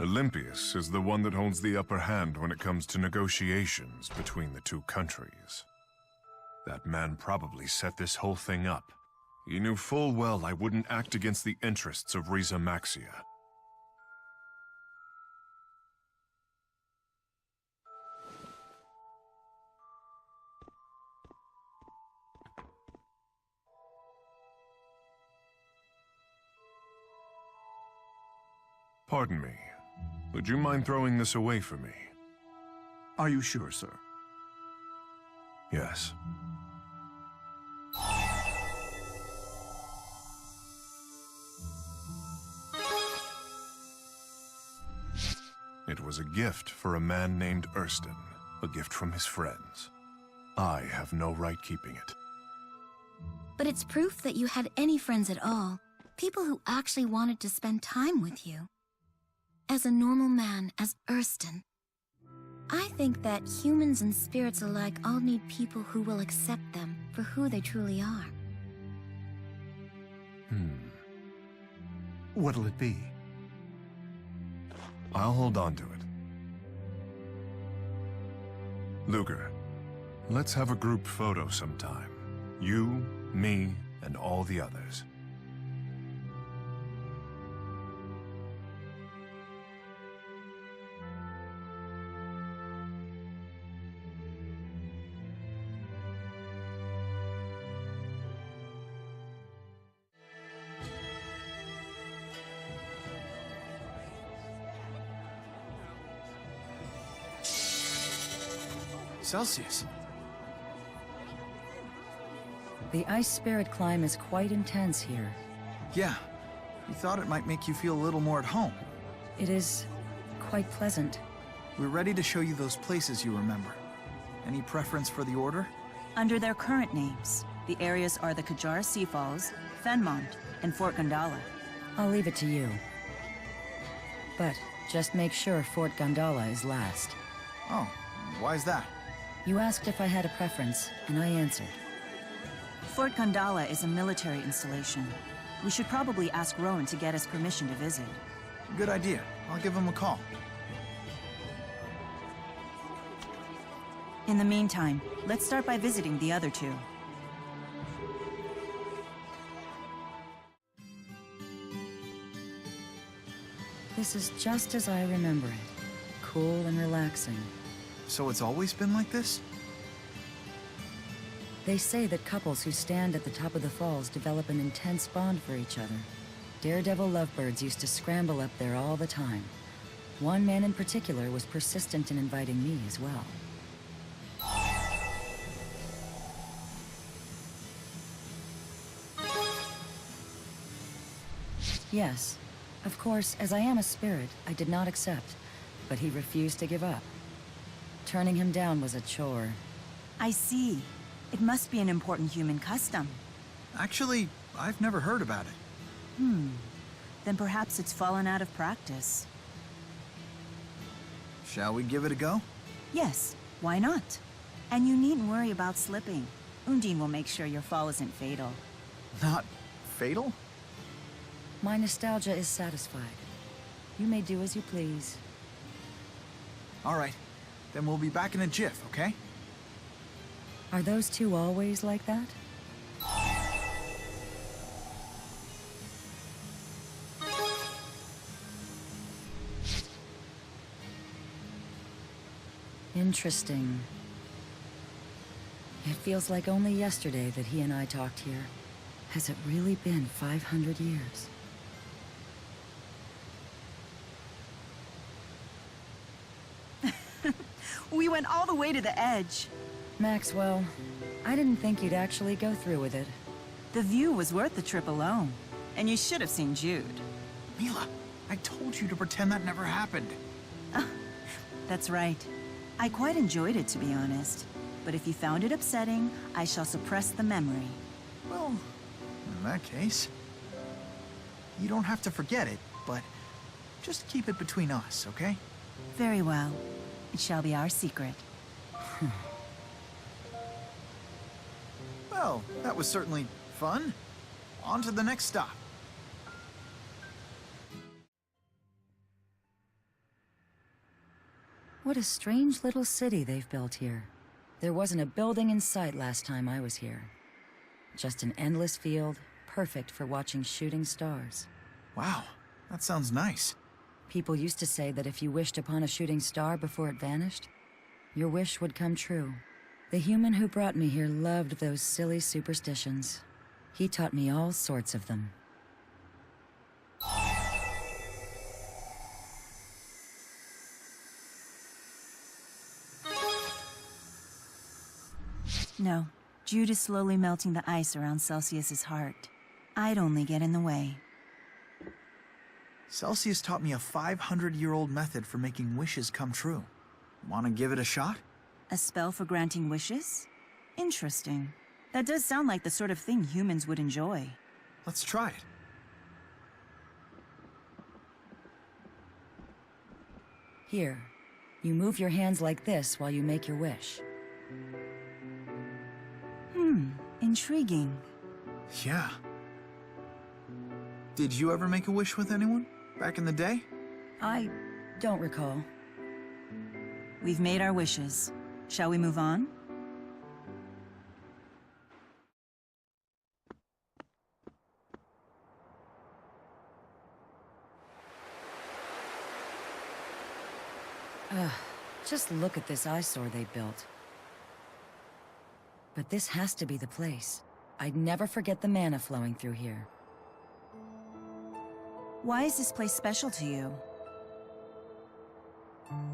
[SPEAKER 2] Olympias is the one that holds the upper hand when it comes to negotiations between the two countries. That man probably set this whole thing up. He knew full well I wouldn't act against the interests of Risa Maxia. Pardon me. Would you mind throwing this away for me?
[SPEAKER 9] Are you sure, sir?
[SPEAKER 2] Yes. It was a gift for a man named Erston, a gift from his friends. I have no right keeping it.
[SPEAKER 1] But it's proof that you had any friends at all. People who actually wanted to spend time with you. As a normal man, as Erston. I think that humans and spirits alike all need people who will accept them for who they truly are.
[SPEAKER 9] What'll it be?
[SPEAKER 2] I'll hold on to it. Luger, let's have a group photo sometime. You, me, and all the others.
[SPEAKER 8] Celsius.
[SPEAKER 20] The ice spirit climb is quite intense here.
[SPEAKER 8] Yeah. We thought it might make you feel a little more at home.
[SPEAKER 20] It is quite pleasant.
[SPEAKER 8] We're ready to show you those places you remember. Any preference for the order?
[SPEAKER 10] Under their current names, the areas are the Kajara Sea Falls, Fenmont, and Fort Gondala.
[SPEAKER 20] I'll leave it to you. But just make sure Fort Gondala is last.
[SPEAKER 8] Oh, why is that?
[SPEAKER 20] You asked if I had a preference, and I answered.
[SPEAKER 10] Fort Gondala is a military installation. We should probably ask Rowan to get us permission to visit.
[SPEAKER 8] Good idea. I'll give him a call.
[SPEAKER 10] In the meantime, let's start by visiting the other two.
[SPEAKER 20] This is just as I remember it. Cool and relaxing.
[SPEAKER 8] So it's always been like this?
[SPEAKER 20] They say that couples who stand at the top of the falls develop an intense bond for each other. Daredevil lovebirds used to scramble up there all the time. One man in particular was persistent in inviting me as well. Yes. Of course, as I am a spirit, I did not accept, but he refused to give up. Turning him down was a chore.
[SPEAKER 10] I see. It must be an important human custom.
[SPEAKER 8] Actually, I've never heard about it.
[SPEAKER 10] Then perhaps it's fallen out of practice.
[SPEAKER 8] Shall we give it a go?
[SPEAKER 10] Yes, why not? And you needn't worry about slipping. Undine will make sure your fall isn't fatal.
[SPEAKER 8] Not fatal?
[SPEAKER 20] My nostalgia is satisfied. You may do as you please.
[SPEAKER 8] All right. Then we'll be back in a jiff, okay?
[SPEAKER 20] Are those two always like that? Interesting. It feels like only yesterday that he and I talked here. Has it really been 500 years?
[SPEAKER 10] We went all the way to the edge.
[SPEAKER 20] Maxwell, I didn't think you'd actually go through with it.
[SPEAKER 10] The view was worth the trip alone. And you should have seen Jude.
[SPEAKER 8] Mila, I told you to pretend that never happened.
[SPEAKER 10] That's right. I quite enjoyed it, to be honest. But if you found it upsetting, I shall suppress the memory.
[SPEAKER 8] Well, in that case, you don't have to forget it, but just keep it between us, okay?
[SPEAKER 10] Very well. It shall be our secret.
[SPEAKER 8] Well, that was certainly fun. On to the next stop.
[SPEAKER 20] What a strange little city they've built here. There wasn't a building in sight last time I was here. Just an endless field, perfect for watching shooting stars.
[SPEAKER 8] Wow, that sounds nice.
[SPEAKER 20] People used to say that if you wished upon a shooting star before it vanished, your wish would come true. The human who brought me here loved those silly superstitions. He taught me all sorts of them.
[SPEAKER 10] No. Jude is slowly melting the ice around Celsius's heart. I'd only get in the way.
[SPEAKER 8] Celsius taught me a 500-year-old method for making wishes come true. Want to give it a shot?
[SPEAKER 10] A spell for granting wishes? Interesting. That does sound like the sort of thing humans would enjoy.
[SPEAKER 8] Let's try it.
[SPEAKER 20] Here, you move your hands like this while you make your wish.
[SPEAKER 10] Intriguing.
[SPEAKER 8] Yeah. Did you ever make a wish with anyone? Back in the day?
[SPEAKER 20] I don't recall.
[SPEAKER 10] We've made our wishes. Shall we move on?
[SPEAKER 20] Just look at this eyesore they built. But this has to be the place. I'd never forget the mana flowing through here.
[SPEAKER 10] Why is this place special to you?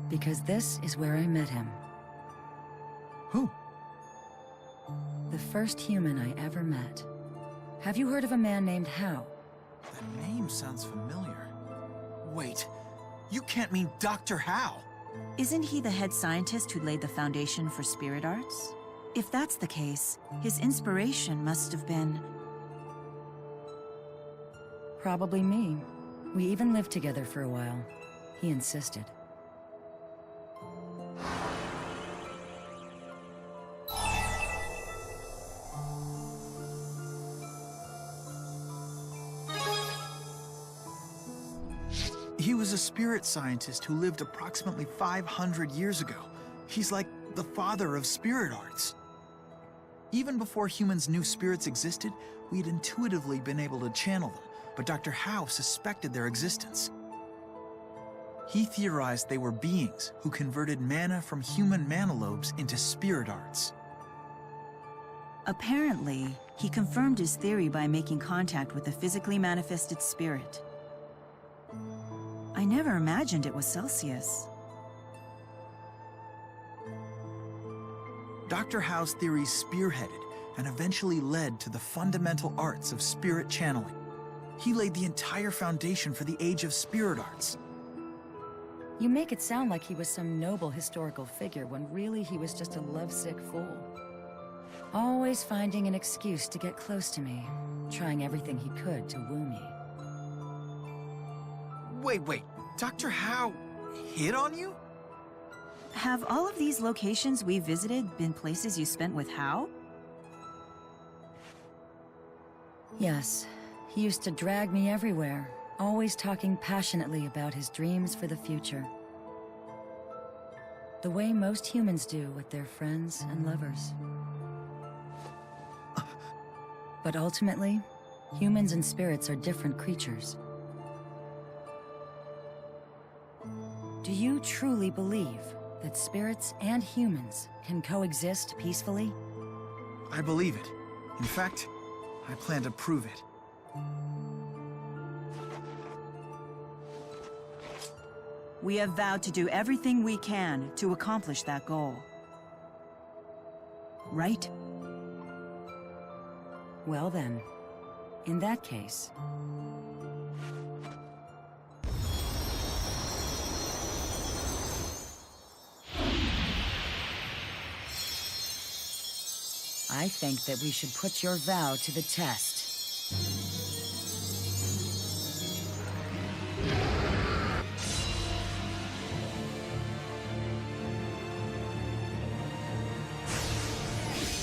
[SPEAKER 20] Because this is where I met him.
[SPEAKER 8] Who?
[SPEAKER 20] The first human I ever met. Have you heard of a man named Hao?
[SPEAKER 8] That name sounds familiar. Wait, you can't mean Dr. Hao!
[SPEAKER 10] Isn't he the head scientist who laid the foundation for spirit arts? If that's the case, his inspiration must have been...
[SPEAKER 20] Probably me. We even lived together for a while. He insisted.
[SPEAKER 8] He was a spirit scientist who lived approximately 500 years ago. He's like the father of spirit arts. Even before humans knew spirits existed, we'd intuitively been able to channel them, but Dr. Hao suspected their existence. He theorized they were beings who converted mana from human mana lobes into spirit arts.
[SPEAKER 10] Apparently, he confirmed his theory by making contact with a physically manifested spirit. I never imagined it was Celsius.
[SPEAKER 8] Dr. Hao's theories spearheaded and eventually led to the fundamental arts of spirit channeling. He laid the entire foundation for the age of spirit arts.
[SPEAKER 20] You make it sound like he was some noble historical figure when really he was just a lovesick fool. Always finding an excuse to get close to me, trying everything he could to woo me.
[SPEAKER 8] Wait, Dr. Hao hit on you?
[SPEAKER 10] Have all of these locations we visited been places you spent with Hao?
[SPEAKER 20] Yes, he used to drag me everywhere, always talking passionately about his dreams for the future. The way most humans do with their friends and lovers. But ultimately, humans and spirits are different creatures. Do you truly believe that spirits and humans can coexist peacefully?
[SPEAKER 8] I believe it. In fact, I plan to prove it.
[SPEAKER 10] We have vowed to do everything we can to accomplish that goal. Right?
[SPEAKER 20] Well then, in that case... I think that we should put your vow to the test.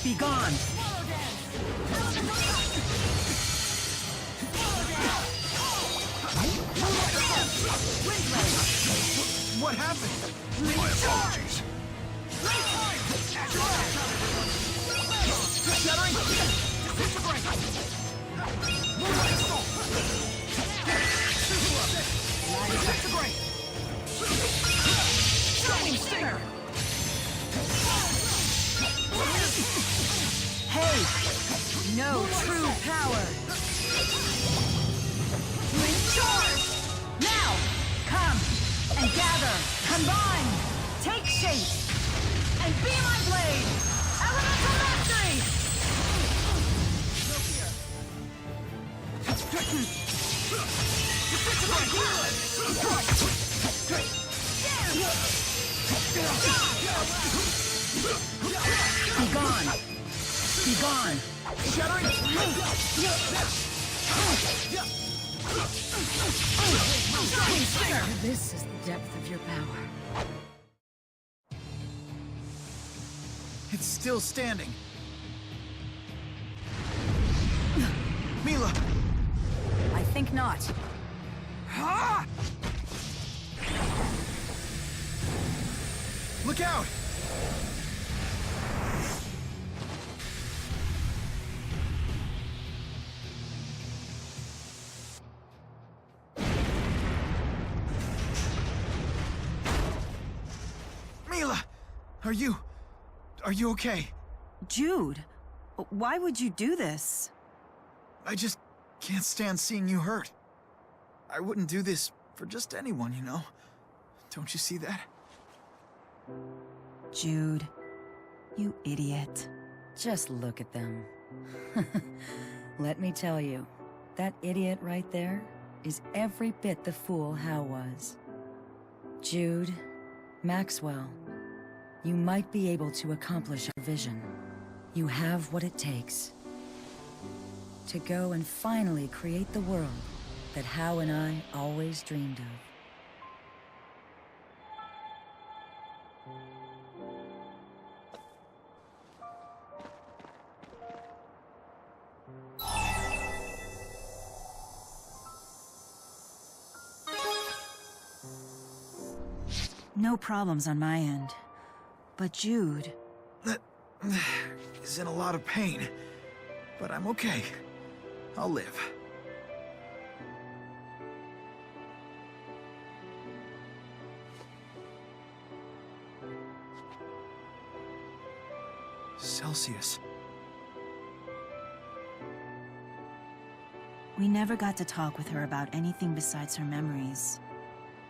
[SPEAKER 10] Be gone!
[SPEAKER 8] What happened?
[SPEAKER 2] My apologies.
[SPEAKER 17] Shattering! Disintegrate! Moonlight Assault! Disintegrate! Shining Stinger!
[SPEAKER 10] Hey! No true power!
[SPEAKER 17] Charge!
[SPEAKER 10] Now! Come! And gather! Combine! Take shape! And be my blade! Elemental Mastery!
[SPEAKER 20] Be gone! Be gone! This is the depth of your power.
[SPEAKER 8] It's still standing. Mila!
[SPEAKER 20] I think not.
[SPEAKER 8] Look out! Mila! Are you okay?
[SPEAKER 10] Jude, why would you do this?
[SPEAKER 8] I just can't stand seeing you hurt. I wouldn't do this for just anyone, you know? Don't you see that?
[SPEAKER 10] Jude, you idiot.
[SPEAKER 20] Just look at them. Let me tell you, that idiot right there is every bit the fool Hal was. Jude, Maxwell, you might be able to accomplish your vision. You have what it takes to go and finally create the world that Hal and I always dreamed of.
[SPEAKER 10] No problems on my end. But Jude...
[SPEAKER 8] That is in a lot of pain, but I'm okay. I'll live. Celsius.
[SPEAKER 10] We never got to talk with her about anything besides her memories.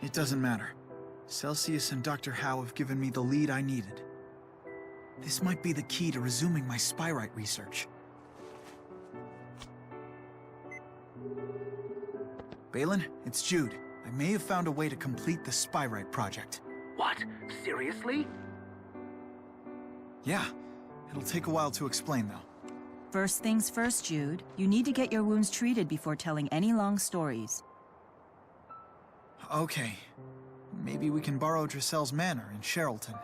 [SPEAKER 8] It doesn't matter. Celsius and Dr. Howe have given me the lead I needed. This might be the key to resuming my Spyrite research. Balin, it's Jude. I may have found a way to complete the Spyrite project.
[SPEAKER 18] What? Seriously?
[SPEAKER 8] Yeah. It'll take a while to explain, though.
[SPEAKER 10] First things first, Jude. You need to get your wounds treated before telling any long stories.
[SPEAKER 8] Okay. Maybe we can borrow Drissel's manor in Sherrilton.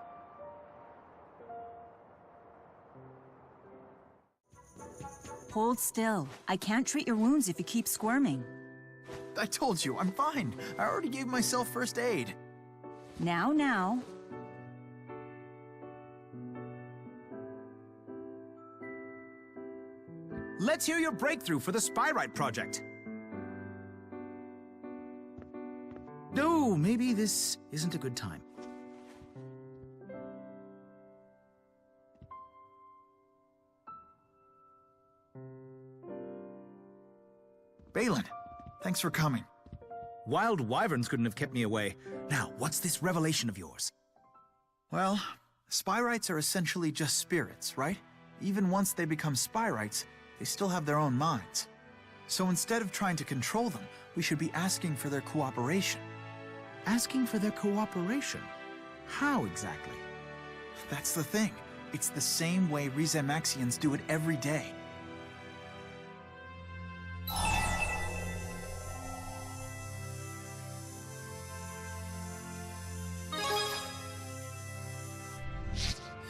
[SPEAKER 10] Hold still. I can't treat your wounds if you keep squirming.
[SPEAKER 8] I told you, I'm fine. I already gave myself first aid.
[SPEAKER 10] Now.
[SPEAKER 18] Let's hear your breakthrough for the Spyrite project. No, maybe this isn't a good time.
[SPEAKER 8] Balin, thanks for coming.
[SPEAKER 18] Wild wyverns couldn't have kept me away. Now, what's this revelation of yours?
[SPEAKER 8] Well, Spyrites are essentially just spirits, right? Even once they become Spyrites, they still have their own minds. So instead of trying to control them, we should be asking for their cooperation.
[SPEAKER 18] Asking for their cooperation? How exactly?
[SPEAKER 8] That's the thing. It's the same way Rizemaxians do it every day.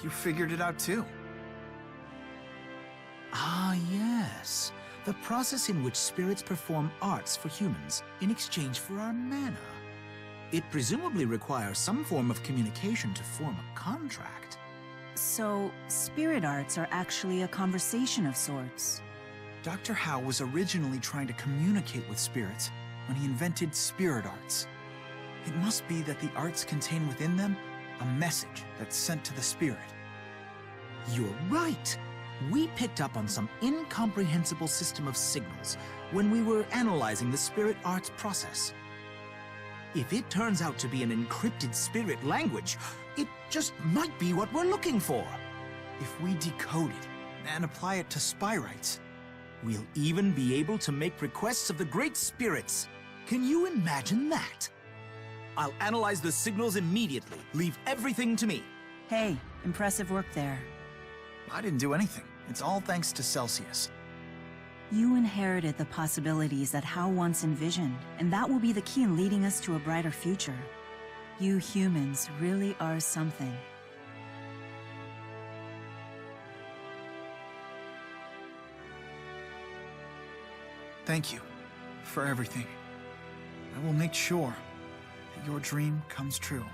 [SPEAKER 8] You figured it out too.
[SPEAKER 18] Ah, yes. The process in which spirits perform arts for humans in exchange for our mana. It presumably requires some form of communication to form a contract.
[SPEAKER 10] So, spirit arts are actually a conversation of sorts.
[SPEAKER 8] Dr. Howe was originally trying to communicate with spirits when he invented spirit arts. It must be that the arts contain within them a message that's sent to the spirit.
[SPEAKER 18] You're right. We picked up on some incomprehensible system of signals when we were analyzing the spirit arts process. If it turns out to be an encrypted spirit language, it just might be what we're looking for.
[SPEAKER 8] If we decode it and apply it to Spyrites,
[SPEAKER 18] We'll even be able to make requests of the Great Spirits. Can you imagine that? I'll analyze the signals immediately. Leave everything to me.
[SPEAKER 10] Hey, impressive work there.
[SPEAKER 8] I didn't do anything. It's all thanks to Celsius.
[SPEAKER 10] You inherited the possibilities that Hao once envisioned, and that will be the key in leading us to a brighter future. You humans really are something.
[SPEAKER 8] Thank you for everything. I will make sure that your dream comes true.